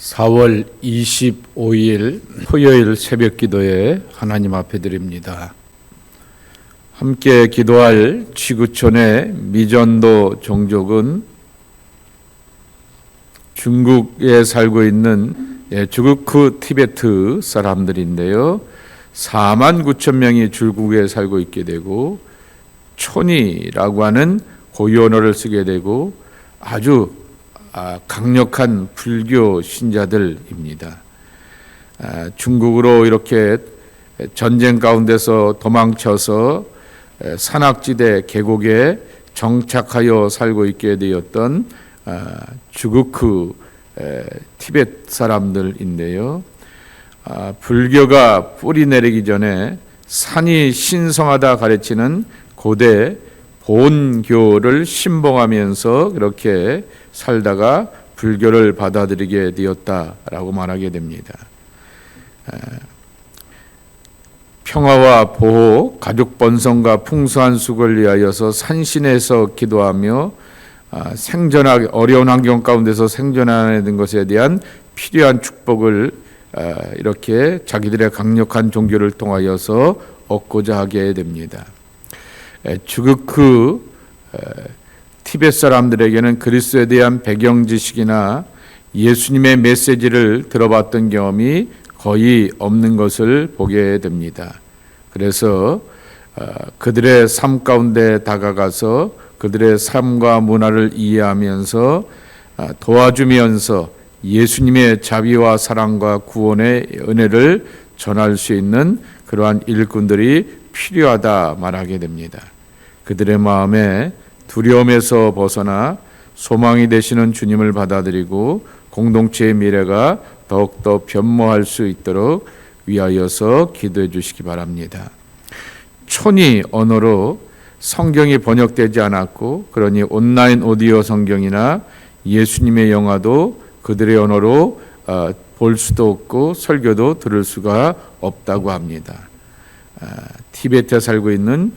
4월 25일 토요일 새벽 기도에 하나님 앞에 드립니다. 함께 기도할 지구촌의 미전도 종족은 중국에 살고 있는 주구크 티베트 사람들인데요. 4만 9천 명이 중국에 살고 있게 되고 촌이라고 하는 고유 언어를 쓰게 되고 아주 강력한 불교 신자들입니다. 중국으로 이렇게 전쟁 가운데서 도망쳐서 산악지대 계곡에 정착하여 살고 있게 되었던 주구크 티벳 사람들인데요. 불교가 뿌리 내리기 전에 산이 신성하다 가르치는 고대 본교를 신봉하면서 그렇게 살다가 불교를 받아들이게 되었다라고 말하게 됩니다. 평화와 보호, 가족 번성과 풍성한 수고를 위하여서 산신에서 기도하며 생존하기 어려운 환경 가운데서 생존하는 것에 대한 필요한 축복을 이렇게 자기들의 강력한 종교를 통하여서 얻고자 하게 됩니다. 주구크 티벳 사람들에게는 그리스도에 대한 배경 지식이나 예수님의 메시지를 들어봤던 경험이 거의 없는 것을 보게 됩니다. 그래서 그들의 삶 가운데 다가가서 그들의 삶과 문화를 이해하면서 도와주면서 예수님의 자비와 사랑과 구원의 은혜를 전할 수 있는 그러한 일꾼들이 필요하다 말하게 됩니다. 그들의 마음에 두려움에서 벗어나 소망이 되시는 주님을 받아들이고 공동체의 미래가 더욱더 변모할 수 있도록 위하여서 기도해 주시기 바랍니다. 촌이 언어로 성경이 번역되지 않았고 그러니 온라인 오디오 성경이나 예수님의 영화도 그들의 언어로 볼 수도 없고 설교도 들을 수가 없다고 합니다. 티베트에 살고 있는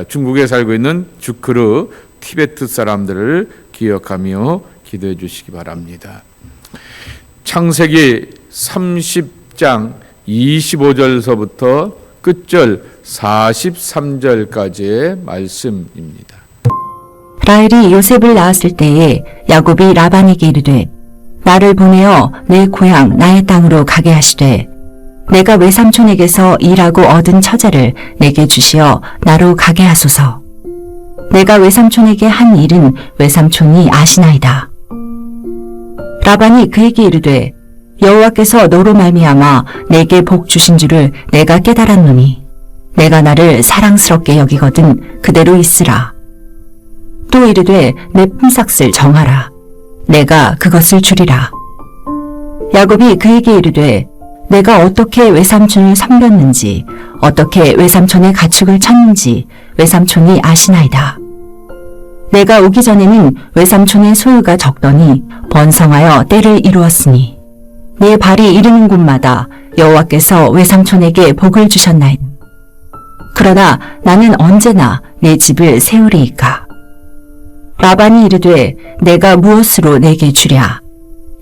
중국에 살고 있는 주크르 티베트 사람들을 기억하며 기도해 주시기 바랍니다. 창세기 30장 25절서부터 끝절 43절까지의 말씀입니다. 라헬이 요셉을 낳았을 때에 야곱이 라반에게 이르되 나를 보내어 내 고향 나의 땅으로 가게 하시되 내가 외삼촌에게서 일하고 얻은 처자를 내게 주시어 나로 가게 하소서. 내가 외삼촌에게 한 일은 외삼촌이 아시나이다. 라반이 그에게 이르되 여호와께서 너로 말미암아 내게 복 주신 줄을 내가 깨달았노니 내가 나를 사랑스럽게 여기거든 그대로 있으라. 또 이르되 내 품삯을 정하라. 내가 그것을 주리라. 야곱이 그에게 이르되 내가 어떻게 외삼촌을 섬겼는지 어떻게 외삼촌의 가축을 쳤는지 외삼촌이 아시나이다. 내가 오기 전에는 외삼촌의 소유가 적더니 번성하여 때를 이루었으니 내 발이 이르는 곳마다 여호와께서 외삼촌에게 복을 주셨나이다. 그러나 나는 언제나 내 집을 세우리이까. 라반이 이르되 내가 무엇으로 내게 주랴.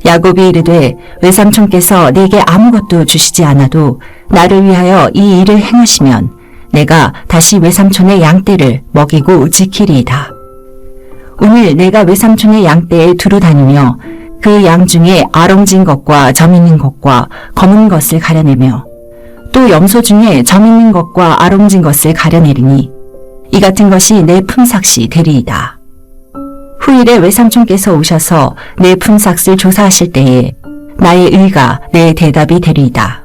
야곱이 이르되 외삼촌께서 내게 아무것도 주시지 않아도 나를 위하여 이 일을 행하시면 내가 다시 외삼촌의 양떼를 먹이고 지키리이다. 오늘 내가 외삼촌의 양떼에 두루 다니며 그 양 중에 아롱진 것과 점 있는 것과 검은 것을 가려내며 또 염소 중에 점 있는 것과 아롱진 것을 가려내리니 이 같은 것이 내 품삯이 되리이다. 후일에 외삼촌께서 오셔서 내 품삯을 조사하실 때에 나의 의가 내 대답이 되리이다.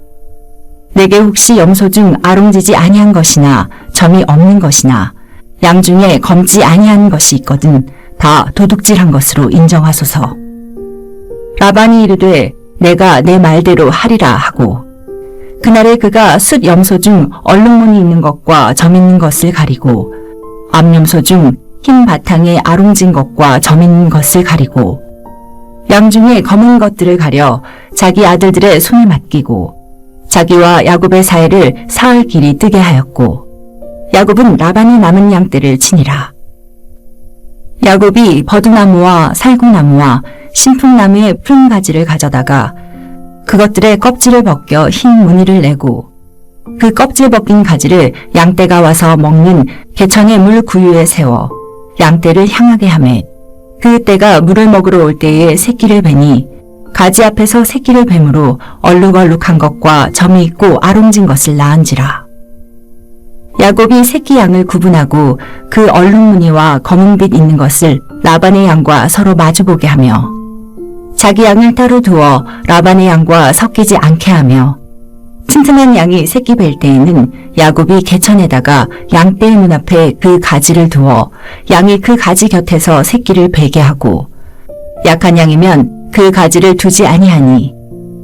내게 혹시 염소 중 아롱지지 아니한 것이나 점이 없는 것이나 양 중에 검지 아니한 것이 있거든 다 도둑질한 것으로 인정하소서. 라반이 이르되 내가 내 말대로 하리라 하고 그날에 그가 숫 염소 중 얼룩무늬 있는 것과 점 있는 것을 가리고 암염소 중 흰 바탕에 아롱진 것과 점 있는 것을 가리고 양 중에 검은 것들을 가려 자기 아들들의 손에 맡기고 자기와 야곱의 사이를 사흘 길이 뜨게 하였고 야곱은 라반의 남은 양떼를 치니라. 야곱이 버드나무와 살구나무와 신풍나무의 푸른 가지를 가져다가 그것들의 껍질을 벗겨 흰 무늬를 내고 그 껍질 벗긴 가지를 양떼가 와서 먹는 개천의 물 구유에 세워 양떼를 향하게 하매 그 떼가 물을 먹으러 올 때에 새끼를 베니 가지 앞에서 새끼를 뱀으로 얼룩얼룩한 것과 점이 있고 아롱진 것을 낳은지라. 야곱이 새끼 양을 구분하고 그 얼룩무늬와 검은빛 있는 것을 라반의 양과 서로 마주보게 하며 자기 양을 따로 두어 라반의 양과 섞이지 않게 하며 튼튼한 양이 새끼 뵐 때에는 야곱이 개천에다가 양떼의 눈앞에 그 가지를 두어 양이 그 가지 곁에서 새끼를 베게 하고 약한 양이면 그 가지를 두지 아니하니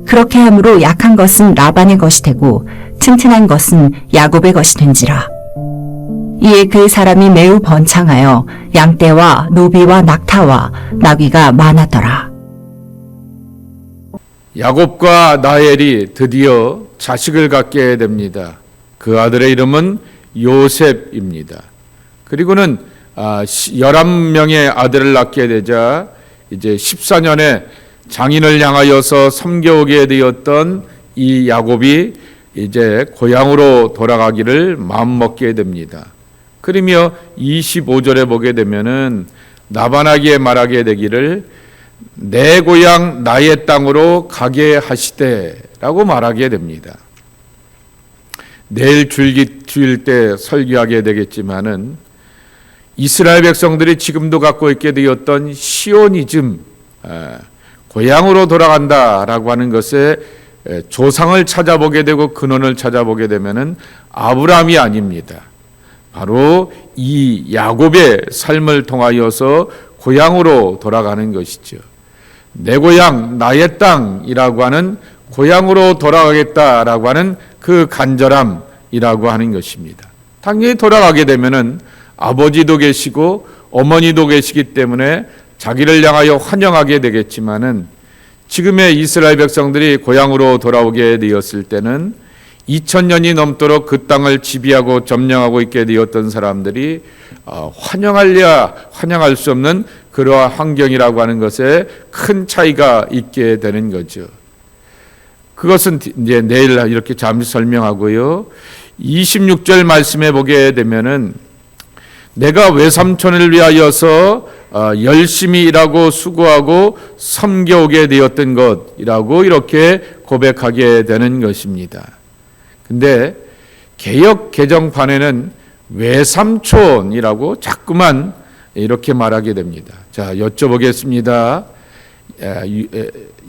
그렇게 함으로 약한 것은 라반의 것이 되고 튼튼한 것은 야곱의 것이 된지라. 이에 그 사람이 매우 번창하여 양떼와 노비와 낙타와 나귀가 많았더라. 야곱과 라헬이 드디어 자식을 갖게 됩니다. 그 아들의 이름은 요셉입니다. 그리고는 11명의 아들을 낳게 되자 이제 14년에 장인을 향하여서 섬겨오게 되었던 이 야곱이 이제 고향으로 돌아가기를 마음먹게 됩니다. 그러며 25절에 보게 되면은 라반에게 말하게 되기를 내 고향 나의 땅으로 가게 하시되라고 말하게 됩니다. 내일 주일 때 설교하게 되겠지만은 이스라엘 백성들이 지금도 갖고 있게 되었던 시오니즘, 고향으로 돌아간다라고 하는 것에 조상을 찾아보게 되고 근원을 찾아보게 되면은 아브라함이 아닙니다. 바로 이 야곱의 삶을 통하여서 고향으로 돌아가는 것이죠. 내 고향 나의 땅이라고 하는 고향으로 돌아가겠다라고 하는 그 간절함이라고 하는 것입니다. 당연히 돌아가게 되면은 아버지도 계시고 어머니도 계시기 때문에 자기를 향하여 환영하게 되겠지만은 지금의 이스라엘 백성들이 고향으로 돌아오게 되었을 때는 2000년이 넘도록 그 땅을 지배하고 점령하고 있게 되었던 사람들이 환영할 수 없는 그러한 환경이라고 하는 것에 큰 차이가 있게 되는 거죠. 그것은 이제 내일 이렇게 잠시 설명하고요. 26절 말씀해 보게 되면은 내가 외삼촌을 위하여서 열심히 일하고 수고하고 섬겨오게 되었던 것이라고 이렇게 고백하게 되는 것입니다. 근데 개역 개정판에는 외삼촌이라고 자꾸만 이렇게 말하게 됩니다. 자, 여쭤보겠습니다.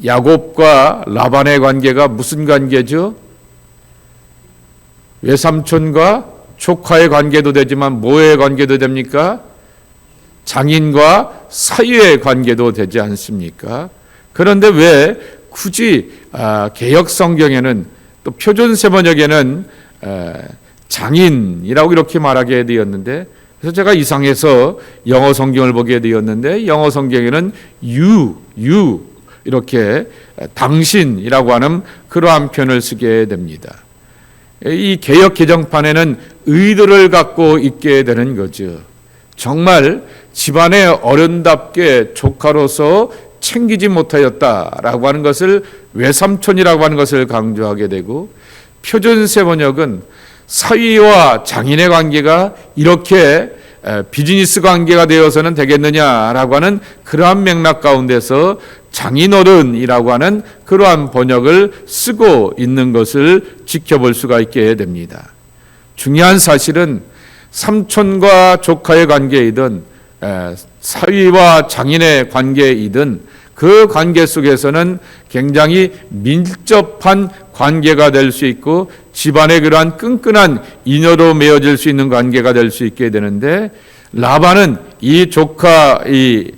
야곱과 라반의 관계가 무슨 관계죠? 외삼촌과 조카의 관계도 되지만 뭐의 관계도 됩니까? 장인과 사위의 관계도 되지 않습니까? 그런데 왜 굳이 개역 성경에는 또 표준 세번역에는 장인이라고 이렇게 말하게 되었는데, 그래서 제가 이상해서 영어 성경을 보게 되었는데 영어 성경에는 you 이렇게 당신이라고 하는 그러한 표현을 쓰게 됩니다. 이 개역 개정판에는 의도를 갖고 있게 되는 거죠. 정말 집안의 어른답게 조카로서 챙기지 못하였다라고 하는 것을 외삼촌이라고 하는 것을 강조하게 되고, 표준세 번역은 사위와 장인의 관계가 이렇게 비즈니스 관계가 되어서는 되겠느냐라고 하는 그러한 맥락 가운데서 장인어른이라고 하는 그러한 번역을 쓰고 있는 것을 지켜볼 수가 있게 됩니다. 중요한 사실은 삼촌과 조카의 관계이든 사위와 장인의 관계이든 그 관계 속에서는 굉장히 밀접한 관계가 될 수 있고 집안의 그러한 끈끈한 인연으로 맺어질 수 있는 관계가 될 수 있게 되는데, 라반은 이 조카이자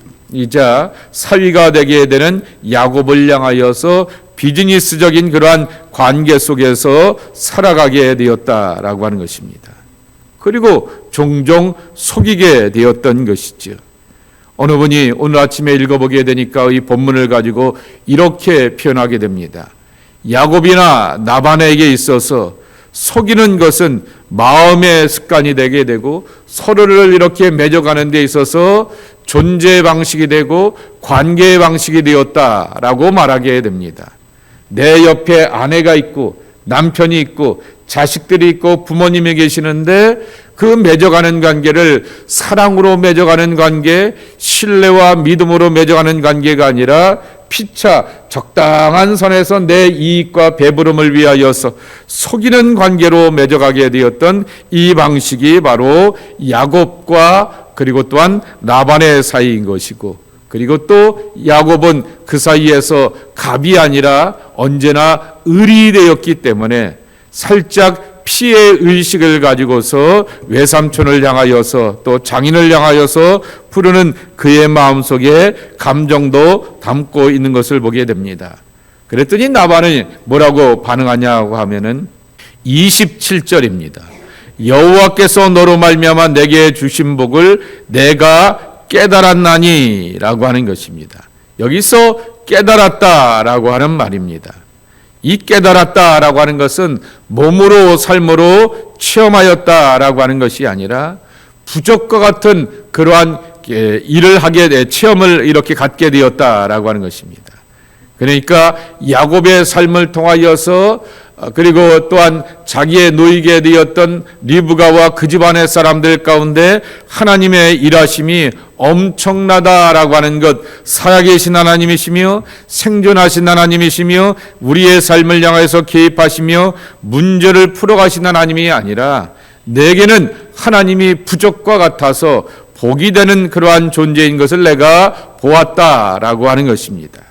사위가 되게 되는 야곱을 향하여서 비즈니스적인 그러한 관계 속에서 살아가게 되었다라고 하는 것입니다. 그리고 종종 속이게 되었던 것이죠. 어느 분이 오늘 아침에 읽어보게 되니까 이 본문을 가지고 이렇게 표현하게 됩니다. 야곱이나 라반에게 있어서 속이는 것은 마음의 습관이 되게 되고 서로를 이렇게 맺어가는 데 있어서 존재 방식이 되고 관계 방식이 되었다라고 말하게 됩니다. 내 옆에 아내가 있고 남편이 있고 자식들이 있고 부모님이 계시는데 그 맺어가는 관계를 사랑으로 맺어가는 관계, 신뢰와 믿음으로 맺어가는 관계가 아니라 피차 적당한 선에서 내 이익과 배부름을 위하여서 속이는 관계로 맺어가게 되었던 이 방식이 바로 야곱과 그리고 또한 라반의 사이인 것이고, 그리고 또 야곱은 그 사이에서 갑이 아니라 언제나 을이 되었기 때문에 살짝 피해 의식을 가지고서 외삼촌을 향하여서 또 장인을 향하여서 부르는 그의 마음속에 감정도 담고 있는 것을 보게 됩니다. 그랬더니 라반이 뭐라고 반응하냐고 하면은 27절입니다. 여호와께서 너로 말미암아 내게 주신 복을 내가 깨달았나니 라고 하는 것입니다. 여기서 깨달았다라고 하는 말입니다. 이 깨달았다라고 하는 것은 몸으로 삶으로 체험하였다라고 하는 것이 아니라 부적과 같은 그러한 일을 하게 돼 체험을 이렇게 갖게 되었다라고 하는 것입니다. 그러니까 야곱의 삶을 통하여서 그리고 또한 자기의 노이게 되었던 리브가와 그 집안의 사람들 가운데 하나님의 일하심이 엄청나다라고 하는 것, 살아계신 하나님이시며 생존하신 하나님이시며 우리의 삶을 향해서 개입하시며 문제를 풀어가신 하나님이 아니라 내게는 하나님이 부족과 같아서 복이 되는 그러한 존재인 것을 내가 보았다라고 하는 것입니다.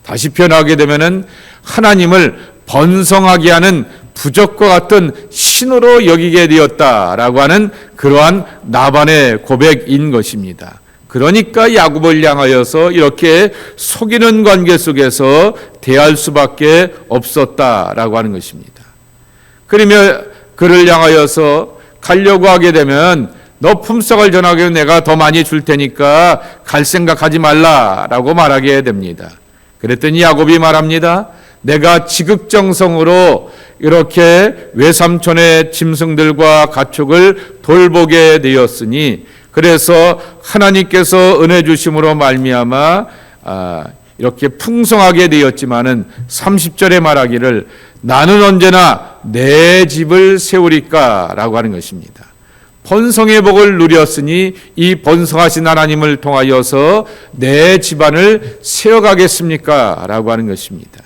다시 표현하게 되면은 하나님을 번성하게 하는 부적과 같은 신으로 여기게 되었다라고 하는 그러한 라반의 고백인 것입니다. 그러니까 야곱을 향하여서 이렇게 속이는 관계 속에서 대할 수밖에 없었다라고 하는 것입니다. 그러면 그를 향하여서 가려고 하게 되면 너 품삯을 전하게 내가 더 많이 줄 테니까 갈 생각하지 말라라고 말하게 됩니다. 그랬더니 야곱이 말합니다. 내가 지극정성으로 이렇게 외삼촌의 짐승들과 가축을 돌보게 되었으니 그래서 하나님께서 은혜 주심으로 말미암아 이렇게 풍성하게 되었지만은 30절에 말하기를 나는 언제나 내 집을 세우리까라고 하는 것입니다. 번성의 복을 누렸으니 이 번성하신 하나님을 통하여서 내 집안을 세워가겠습니까? 라고 하는 것입니다.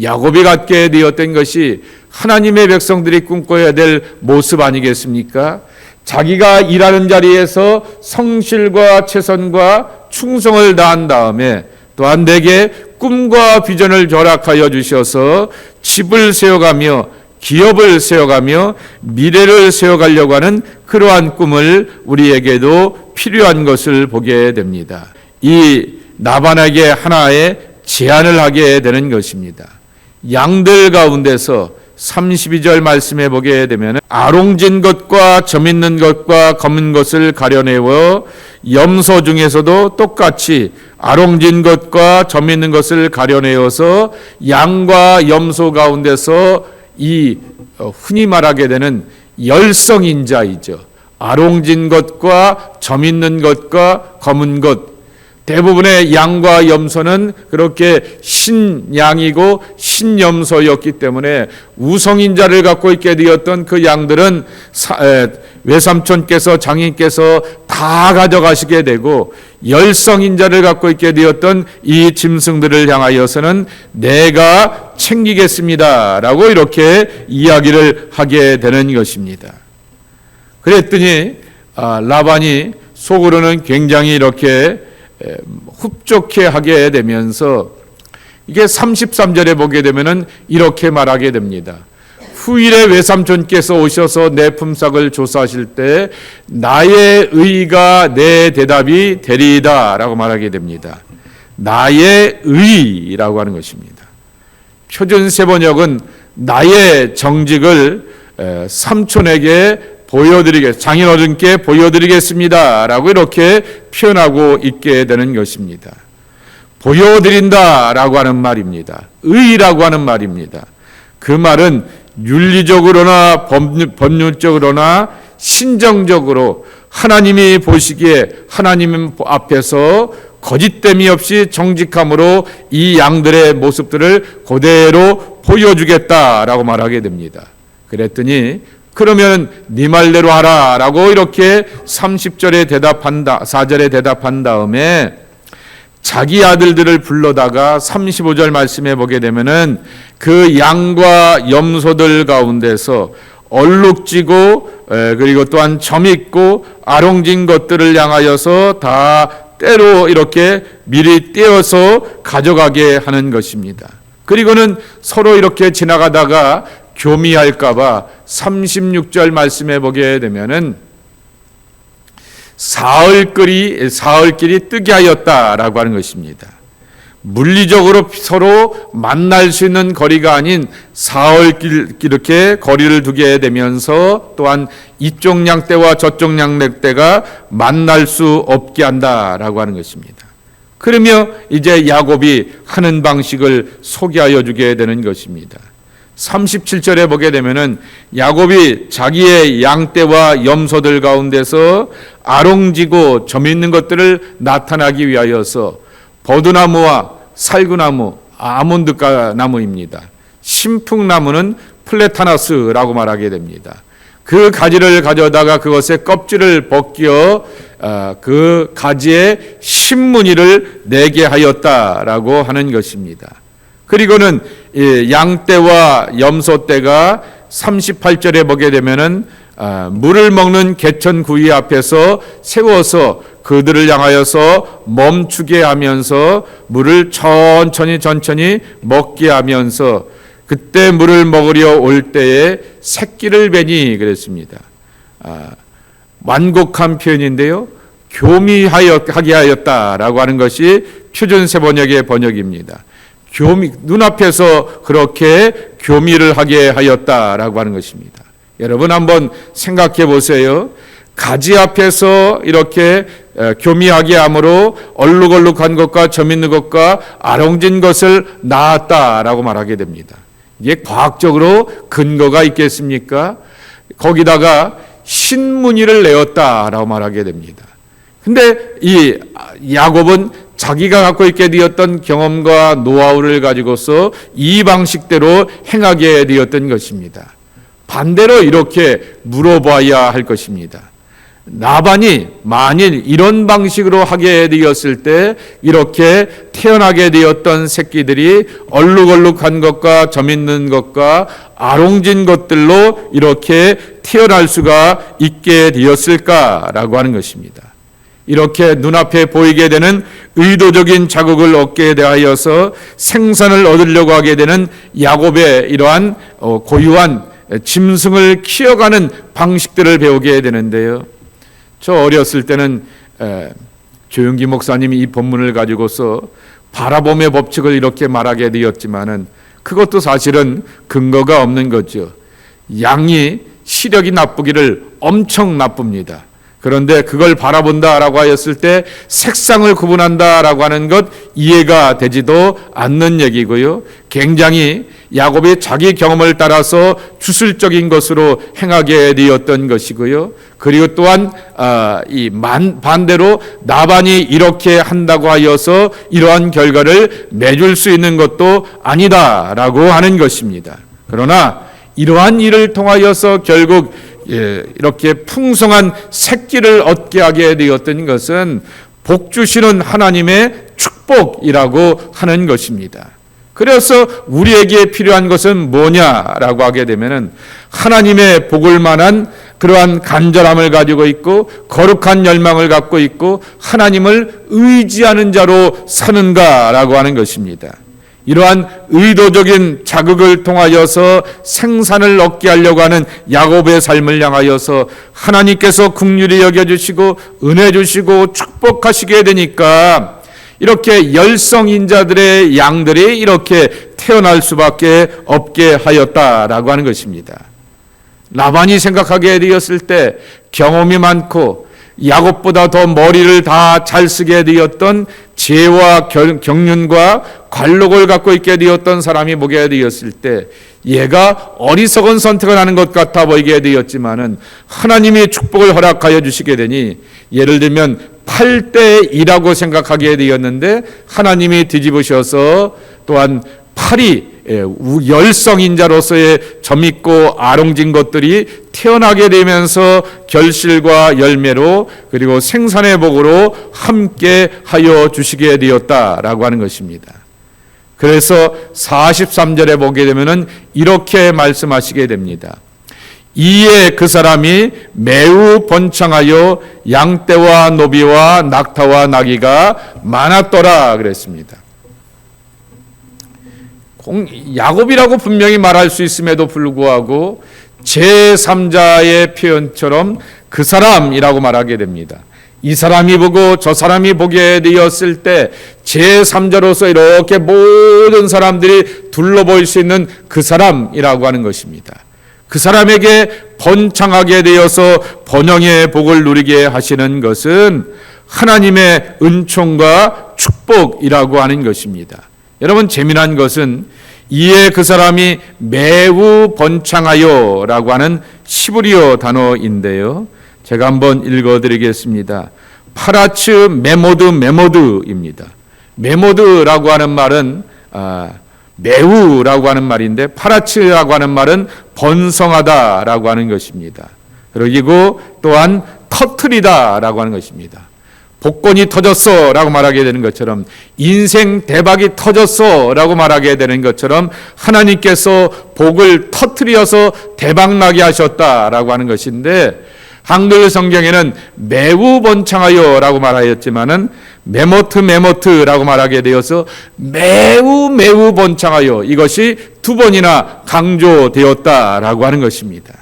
야곱이 갖게 되었던 것이 하나님의 백성들이 꿈꿔야 될 모습 아니겠습니까? 자기가 일하는 자리에서 성실과 최선과 충성을 다한 다음에 또한 내게 꿈과 비전을 허락하여 주셔서 집을 세워가며 기업을 세워가며 미래를 세워가려고 하는 그러한 꿈을 우리에게도 필요한 것을 보게 됩니다. 이 라반에게 하나의 제안을 하게 되는 것입니다. 양들 가운데서 32절 말씀해 보게 되면 아롱진 것과 점 있는 것과 검은 것을 가려내어 염소 중에서도 똑같이 아롱진 것과 점 있는 것을 가려내어서 양과 염소 가운데서 이 흔히 말하게 되는 열성인자이죠. 아롱진 것과 점 있는 것과 검은 것, 대부분의 양과 염소는 그렇게 신양이고 신염소였기 때문에 우성인자를 갖고 있게 되었던 그 양들은 외삼촌께서 장인께서 다 가져가시게 되고 열성인자를 갖고 있게 되었던 이 짐승들을 향하여서는 내가 챙기겠습니다 라고 이렇게 이야기를 하게 되는 것입니다. 그랬더니 라반이 속으로는 굉장히 이렇게 흡족해 하게 되면서 이게 33절에 보게 되면은 이렇게 말하게 됩니다. 후일에 외삼촌께서 오셔서 내 품삯을 조사하실 때 나의 의가 내 대답이 되리이다 라고 말하게 됩니다. 나의 의라고 하는 것입니다. 표준 세번역은 나의 정직을 삼촌에게 장인 어른께 보여드리겠습니다 라고 이렇게 표현하고 있게 되는 것입니다. 보여드린다 라고 하는 말입니다. 의라고 하는 말입니다. 그 말은 윤리적으로나 법률적으로나 신정적으로 하나님이 보시기에 하나님 앞에서 거짓됨이 없이 정직함으로 이 양들의 모습들을 그대로 보여주겠다라고 말하게 됩니다. 그랬더니 그러면 네 말대로 하라라고 이렇게 30절에 대답한다, 4절에 대답한 다음에 자기 아들들을 불러다가 35절 말씀해 보게 되면은 그 양과 염소들 가운데서 얼룩지고 그리고 또한 점 있고 아롱진 것들을 향하여서 다 때로 이렇게 미리 떼어서 가져가게 하는 것입니다. 그리고는 서로 이렇게 지나가다가 교미할까봐 36절 말씀해 보게 되면은 사흘길이 뜨게 하였다라고 하는 것입니다. 물리적으로 서로 만날 수 있는 거리가 아닌 사흘길 이렇게 거리를 두게 되면서 또한 이쪽 양떼와 저쪽 양떼가 만날 수 없게 한다라고 하는 것입니다. 그러며 이제 야곱이 하는 방식을 소개하여 주게 되는 것입니다. 37절에 보게 되면은 야곱이 자기의 양떼와 염소들 가운데서 아롱지고 점 있는 것들을 나타나기 위하여서 버드나무와 살구나무, 아몬드 나무입니다. 신풍나무는 플레타나스라고 말하게 됩니다. 그 가지를 가져다가 그것의 껍질을 벗겨 그 가지의 신무늬를 내게 하였다라고 하는 것입니다. 그리고는 양떼와 염소떼가 38절에 보게 되면은 물을 먹는 개천 구이 앞에서 세워서 그들을 향하여서 멈추게 하면서 물을 천천히 먹게 하면서 그때 물을 먹으려 올 때에 새끼를 베니 그랬습니다. 완곡한 표현인데요. 교미하게 하였다라고 하는 것이 표준세 번역의 번역입니다. 눈앞에서 그렇게 교미를 하게 하였다라고 하는 것입니다. 여러분 한번 생각해 보세요. 가지 앞에서 이렇게 교미하게 함으로 얼룩얼룩한 것과 점 있는 것과 아롱진 것을 낳았다라고 말하게 됩니다. 이게 과학적으로 근거가 있겠습니까? 거기다가 신무늬를 내었다라고 말하게 됩니다. 근데 이 야곱은 자기가 갖고 있게 되었던 경험과 노하우를 가지고서 이 방식대로 행하게 되었던 것입니다. 반대로 이렇게 물어봐야 할 것입니다. 라반이 만일 이런 방식으로 하게 되었을 때 이렇게 태어나게 되었던 새끼들이 얼룩얼룩한 것과 점 있는 것과 아롱진 것들로 이렇게 태어날 수가 있게 되었을까라고 하는 것입니다. 이렇게 눈앞에 보이게 되는 의도적인 자극을 얻게 되하여서 생산을 얻으려고 하게 되는 야곱의 이러한 고유한 짐승을 키워가는 방식들을 배우게 되는데요. 저 어렸을 때는 조용기 목사님이 이 본문을 가지고서 바라봄의 법칙을 이렇게 말하게 되었지만은 그것도 사실은 근거가 없는 거죠. 양이 시력이 나쁘기를 엄청 나쁩니다. 그런데 그걸 바라본다라고 하였을 때 색상을 구분한다라고 하는 것 이해가 되지도 않는 얘기고요. 굉장히 야곱이 자기 경험을 따라서 주술적인 것으로 행하게 되었던 것이고요. 그리고 또한 반대로 나반이 이렇게 한다고 하여서 이러한 결과를 맺을 수 있는 것도 아니다라고 하는 것입니다. 그러나 이러한 일을 통하여서 결국 이렇게 풍성한 새끼를 얻게 하게 되었던 것은 복 주시는 하나님의 축복이라고 하는 것입니다. 그래서 우리에게 필요한 것은 뭐냐라고 하게 되면은 하나님의 복을 만한 그러한 간절함을 가지고 있고 거룩한 열망을 갖고 있고 하나님을 의지하는 자로 사는가라고 하는 것입니다. 이러한 의도적인 자극을 통하여서 생산을 얻게 하려고 하는 야곱의 삶을 향하여서 하나님께서 긍휼히 여겨주시고 은혜 주시고 축복하시게 되니까 이렇게 열성인자들의 양들이 이렇게 태어날 수밖에 없게 하였다라고 하는 것입니다. 라반이 생각하게 되었을 때 경험이 많고 야곱보다 더 머리를 다 잘 쓰게 되었던 지혜와 경륜과 관록을 갖고 있게 되었던 사람이 보게 되었을 때 얘가 어리석은 선택을 하는 것 같아 보이게 되었지만은 하나님이 축복을 허락하여 주시게 되니 예를 들면 8대 2라고 생각하게 되었는데 하나님이 뒤집으셔서 또한 8이 열성인자로서의 점있고 아롱진 것들이 태어나게 되면서 결실과 열매로 그리고 생산의 복으로 함께 하여 주시게 되었다라고 하는 것입니다. 그래서 43절에 보게 되면은 이렇게 말씀하시게 됩니다. 이에 그 사람이 매우 번창하여 양떼와 노비와 낙타와 나귀가 많았더라 그랬습니다. 야곱이라고 분명히 말할 수 있음에도 불구하고 제3자의 표현처럼 그 사람이라고 말하게 됩니다. 이 사람이 보고 저 사람이 보게 되었을 때 제3자로서 이렇게 모든 사람들이 둘러보일 수 있는 그 사람이라고 하는 것입니다. 그 사람에게 번창하게 되어서 번영의 복을 누리게 하시는 것은 하나님의 은총과 축복이라고 하는 것입니다. 여러분, 재미난 것은 이에 그 사람이 매우 번창하여 라고 하는 시브리어 단어인데요. 제가 한번 읽어드리겠습니다. 파라츠 메모드입니다. 메모드라고 하는 말은 매우라고 하는 말인데 파라츠라고 하는 말은 번성하다라고 하는 것입니다. 그리고 또한 터트리다라고 하는 것입니다. 복권이 터졌어 라고 말하게 되는 것처럼 인생 대박이 터졌어 라고 말하게 되는 것처럼 하나님께서 복을 터트려서 대박나게 하셨다라고 하는 것인데 한글 성경에는 매우 번창하여 라고 말하였지만은 메모트라고 말하게 되어서 매우 번창하여 이것이 두 번이나 강조되었다라고 하는 것입니다.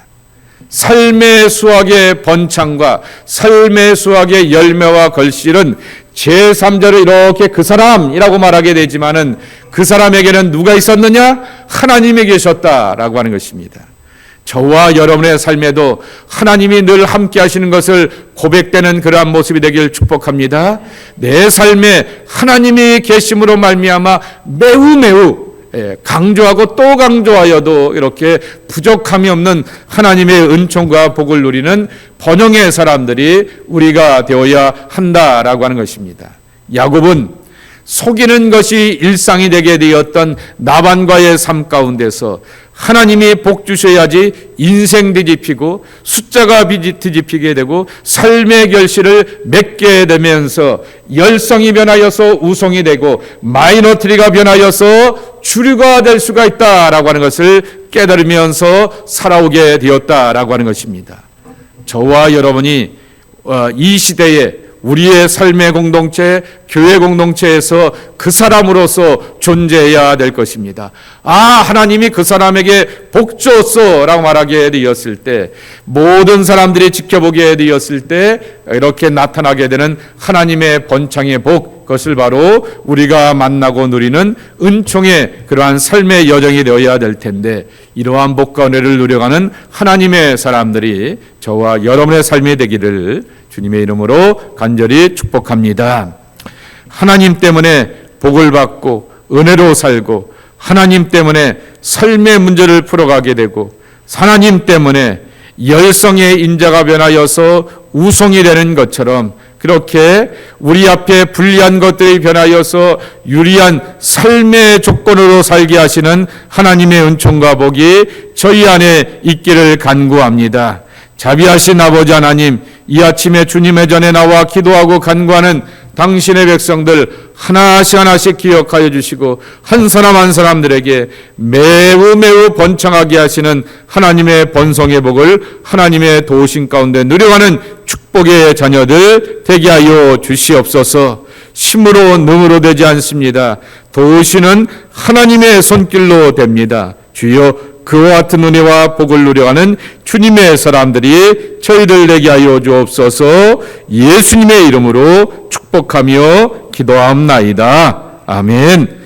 삶의 수확의 번창과 삶의 수확의 열매와 걸실은 제3자를 이렇게 그 사람이라고 말하게 되지만은 그 사람에게는 누가 있었느냐? 하나님이 계셨다라고 하는 것입니다. 저와 여러분의 삶에도 하나님이 늘 함께 하시는 것을 고백되는 그러한 모습이 되길 축복합니다. 내 삶에 하나님이 계심으로 말미암아 매우 강조하고 또 강조하여도 이렇게 부족함이 없는 하나님의 은총과 복을 누리는 번영의 사람들이 우리가 되어야 한다라고 하는 것입니다. 야곱은 속이는 것이 일상이 되게 되었던 나반과의 삶 가운데서 하나님이 복 주셔야지 인생 뒤집히고 숫자가 뒤집히게 되고 삶의 결실을 맺게 되면서 열성이 변하여서 우성이 되고 마이너트리가 변하여서 주류가 될 수가 있다라고 하는 것을 깨달으면서 살아오게 되었다라고 하는 것입니다. 저와 여러분이 이 시대에 우리의 삶의 공동체, 교회 공동체에서 그 사람으로서 존재해야 될 것입니다. 하나님이 그 사람에게 복 줬어 라고 말하게 되었을 때 모든 사람들이 지켜보게 되었을 때 이렇게 나타나게 되는 하나님의 번창의 복, 그것을 바로 우리가 만나고 누리는 은총의 그러한 삶의 여정이 되어야 될 텐데 이러한 복과 은혜를 누려가는 하나님의 사람들이 저와 여러분의 삶이 되기를 주님의 이름으로 간절히 축복합니다. 하나님 때문에 복을 받고 은혜로 살고 하나님 때문에 삶의 문제를 풀어가게 되고 하나님 때문에 열성의 인자가 변하여서 우성이 되는 것처럼 그렇게 우리 앞에 불리한 것들이 변하여서 유리한 삶의 조건으로 살게 하시는 하나님의 은총과 복이 저희 안에 있기를 간구합니다. 자비하신 아버지 하나님, 이 아침에 주님의 전에 나와 기도하고 간구하는 당신의 백성들 하나씩 기억하여 주시고 한 사람 한 사람들에게 매우 번창하게 하시는 하나님의 번성의 복을 하나님의 도우심 가운데 누려가는 축복의 자녀들 되게 하여 주시옵소서. 힘으로 능으로 되지 않습니다. 도우시는 하나님의 손길로 됩니다. 주여, 그와 같은 은혜와 복을 누려가는 주님의 사람들이 저희들 되게 하여 주옵소서. 예수님의 이름으로 축복하며 기도하옵나이다. 아멘.